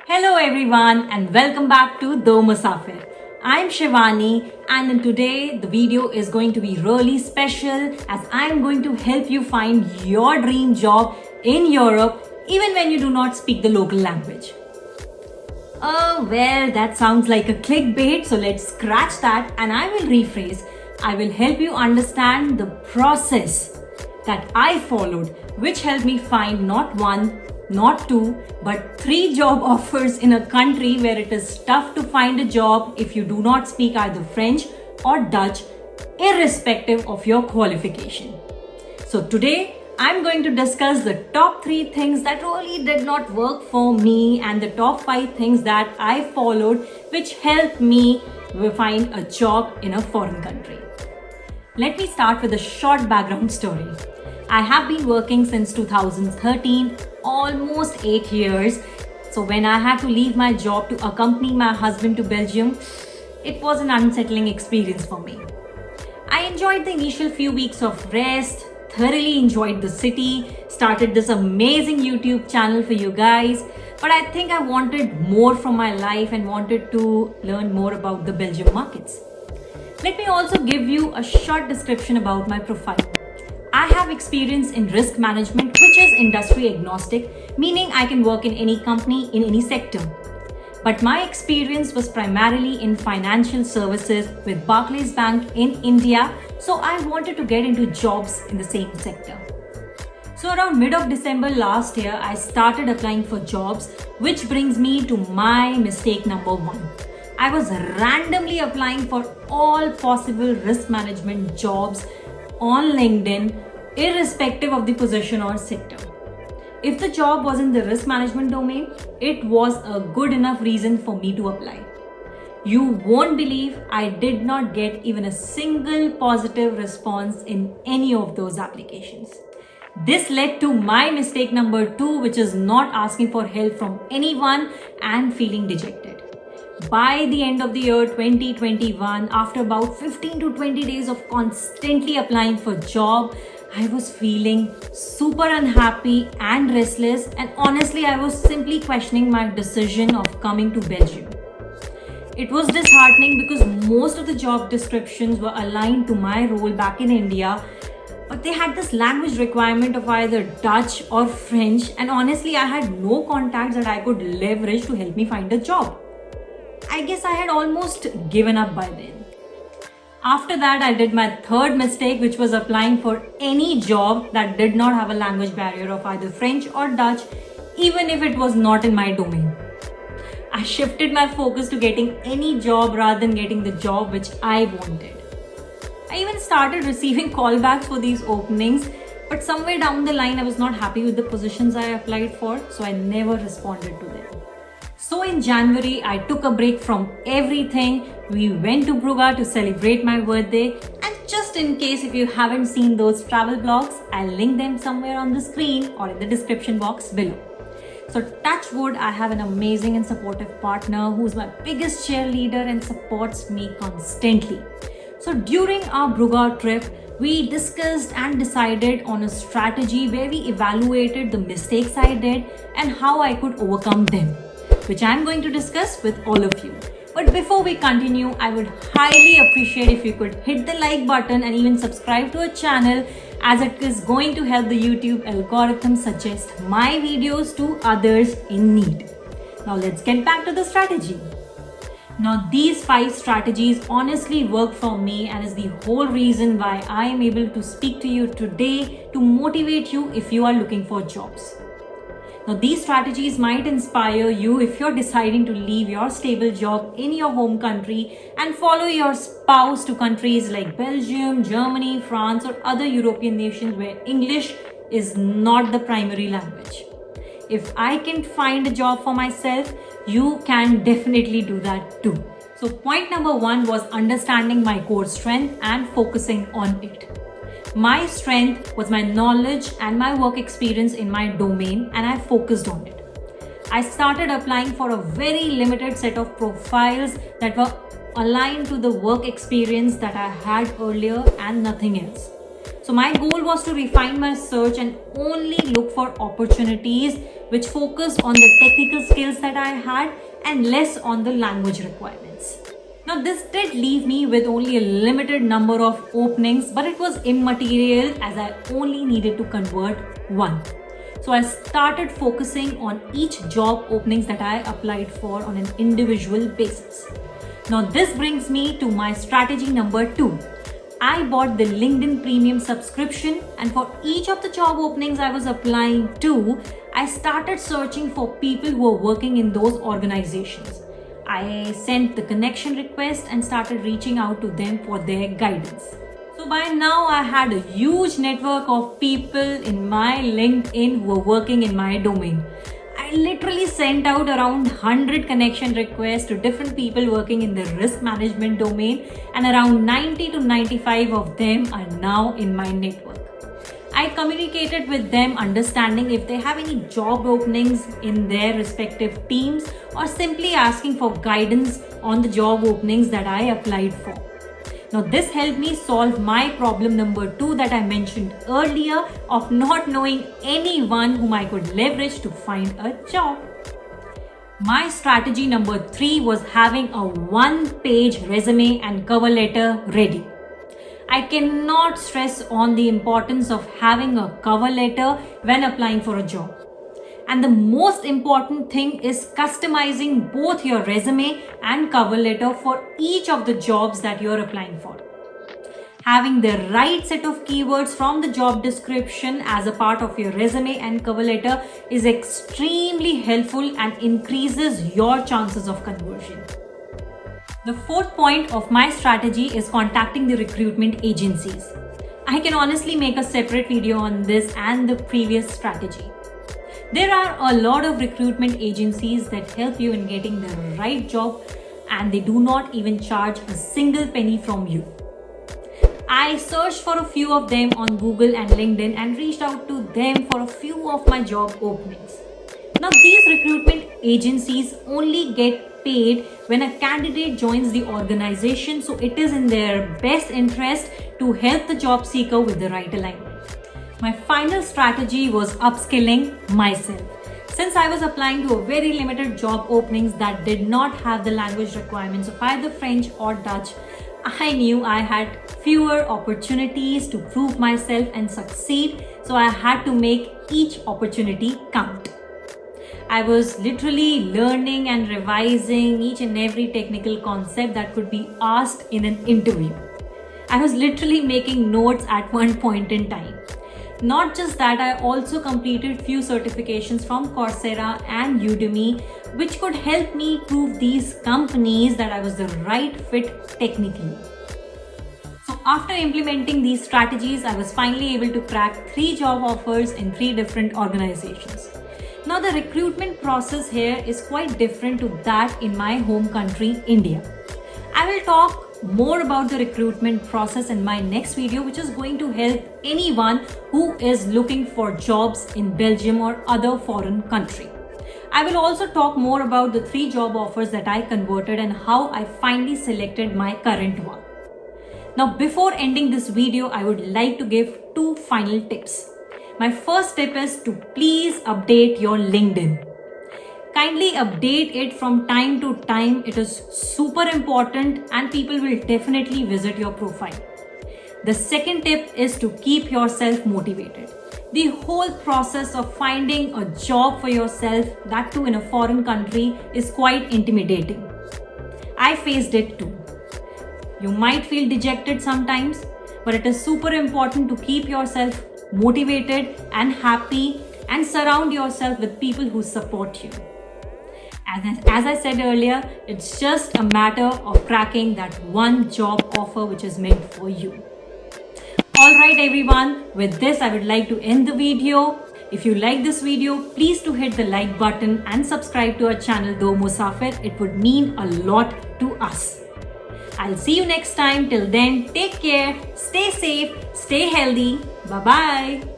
Hello everyone and welcome back to Do Musafir. I'm Shivani and in today the video is going to be really special as I'm going to help you find your dream job in Europe even when you do not speak the local language. Well, that sounds like a clickbait, so let's scratch that and I will rephrase. I will help you understand the process that I followed, which helped me find not one, not two, but 3 job offers in a country where it is tough to find a job if you do not speak either French or Dutch, irrespective of your qualification. So today, I'm going to discuss the top 3 things that really did not work for me and the top 5 things that I followed which helped me find a job in a foreign country. Let me start with a short background story. I have been working since 2013, almost 8 years. So when I had to leave my job to accompany my husband to Belgium, it was an unsettling experience for me. I enjoyed the initial few weeks of rest, thoroughly enjoyed the city, started this amazing YouTube channel for you guys, but I think I wanted more from my life and wanted to learn more about the Belgium markets. Let me also give you a short description about my profile. I have experience in risk management, which is industry agnostic, meaning I can work in any company in any sector. But my experience was primarily in financial services with Barclays Bank in India, so I wanted to get into jobs in the same sector. So around mid of December last year, I started applying for jobs, which brings me to my mistake number 1. I was randomly applying for all possible risk management jobs on LinkedIn, irrespective of the position or sector. If the job was in the risk management domain, it was a good enough reason for me to apply. You won't believe I did not get even a single positive response in any of those applications. This led to my mistake number 2, which is not asking for help from anyone and feeling dejected. By the end of the year 2021, after about 15 to 20 days of constantly applying for job, I was feeling super unhappy and restless, and honestly I was simply questioning my decision of coming to Belgium. It was disheartening because most of the job descriptions were aligned to my role back in India, but they had this language requirement of either Dutch or French, and honestly I had no contacts that I could leverage to help me find a job. I guess I had almost given up by then. After that, I did my third mistake, which was applying for any job that did not have a language barrier of either French or Dutch, even if it was not in my domain. I shifted my focus to getting any job rather than getting the job which I wanted. I even started receiving callbacks for these openings, but somewhere down the line, I was not happy with the positions I applied for, so I never responded to them. So in January, I took a break from everything. We went to Brugge to celebrate my birthday. And just in case if you haven't seen those travel blogs, I'll link them somewhere on the screen or in the description box below. So touch wood, I have an amazing and supportive partner who's my biggest cheerleader and supports me constantly. So during our Brugge trip, we discussed and decided on a strategy where we evaluated the mistakes I did and how I could overcome them, which I'm going to discuss with all of you. But before we continue, I would highly appreciate if you could hit the like button and even subscribe to our channel, as it is going to help the YouTube algorithm suggest my videos to others in need. Now let's get back to the strategy. Now these 5 strategies honestly work for me and is the whole reason why I am able to speak to you today to motivate you if you are looking for jobs. Now, these strategies might inspire you if you're deciding to leave your stable job in your home country and follow your spouse to countries like Belgium, Germany, France, or other European nations where English is not the primary language. If I can find a job for myself, you can definitely do that too. So point number 1 was understanding my core strength and focusing on it. My strength was my knowledge and my work experience in my domain, and I focused on it. I started applying for a very limited set of profiles that were aligned to the work experience that I had earlier and nothing else. So my goal was to refine my search and only look for opportunities which focused on the technical skills that I I had and less on the language requirements. Now, this did leave me with only a limited number of openings, but it was immaterial as I only needed to convert one. So I started focusing on each job openings that I applied for on an individual basis. Now, this brings me to my strategy number 2. I bought the LinkedIn Premium subscription, and for each of the job openings I was applying to, I started searching for people who were working in those organizations. I sent the connection request and started reaching out to them for their guidance. So by now I had a huge network of people in my LinkedIn who were working in my domain. I literally sent out around 100 connection requests to different people working in the risk management domain, and around 90 to 95 of them are now in my network. I communicated with them, understanding if they have any job openings in their respective teams or simply asking for guidance on the job openings that I applied for. Now, this helped me solve my problem number 2 that I mentioned earlier of not knowing anyone whom I could leverage to find a job. My strategy number 3 was having a 1-page resume and cover letter ready. I cannot stress on the importance of having a cover letter when applying for a job. And the most important thing is customizing both your resume and cover letter for each of the jobs that you're applying for. Having the right set of keywords from the job description as a part of your resume and cover letter is extremely helpful and increases your chances of conversion. The 4th point of my strategy is contacting the recruitment agencies. I can honestly make a separate video on this and the previous strategy. There are a lot of recruitment agencies that help you in getting the right job, and they do not even charge a single penny from you. I searched for a few of them on Google and LinkedIn and reached out to them for a few of my job openings. Now, these recruitment agencies only get paid when a candidate joins the organization, so it is in their best interest to help the job seeker with the right alignment. My final strategy was upskilling myself. Since I was applying to a very limited job openings that did not have the language requirements of either French or Dutch, I knew I had fewer opportunities to prove myself and succeed, so I had to make each opportunity count. I was literally learning and revising each and every technical concept that could be asked in an interview. I was literally making notes at one point in time. Not just that, I also completed few certifications from Coursera and Udemy, which could help me prove these companies that I was the right fit technically. So after implementing these strategies, I was finally able to crack 3 job offers in 3 different organizations. Now, the recruitment process here is quite different to that in my home country, India. I will talk more about the recruitment process in my next video, which is going to help anyone who is looking for jobs in Belgium or other foreign country. I will also talk more about the 3 job offers that I converted and how I finally selected my current one. Now, before ending this video, I would like to give 2 final tips. My first tip is to please update your LinkedIn. Kindly update it from time to time. It is super important and people will definitely visit your profile. The second tip is to keep yourself motivated. The whole process of finding a job for yourself, that too in a foreign country, is quite intimidating. I faced it too. You might feel dejected sometimes, but it is super important to keep yourself motivated and happy and surround yourself with people who support you. As I said earlier, it's just a matter of cracking that one job offer which is meant for you. Alright everyone, with this I would like to end the video. If you like this video, please do hit the like button and subscribe to our channel Do Musafir. It would mean a lot to us. I'll see you next time. Till then, take care, stay safe, stay healthy. Bye-bye.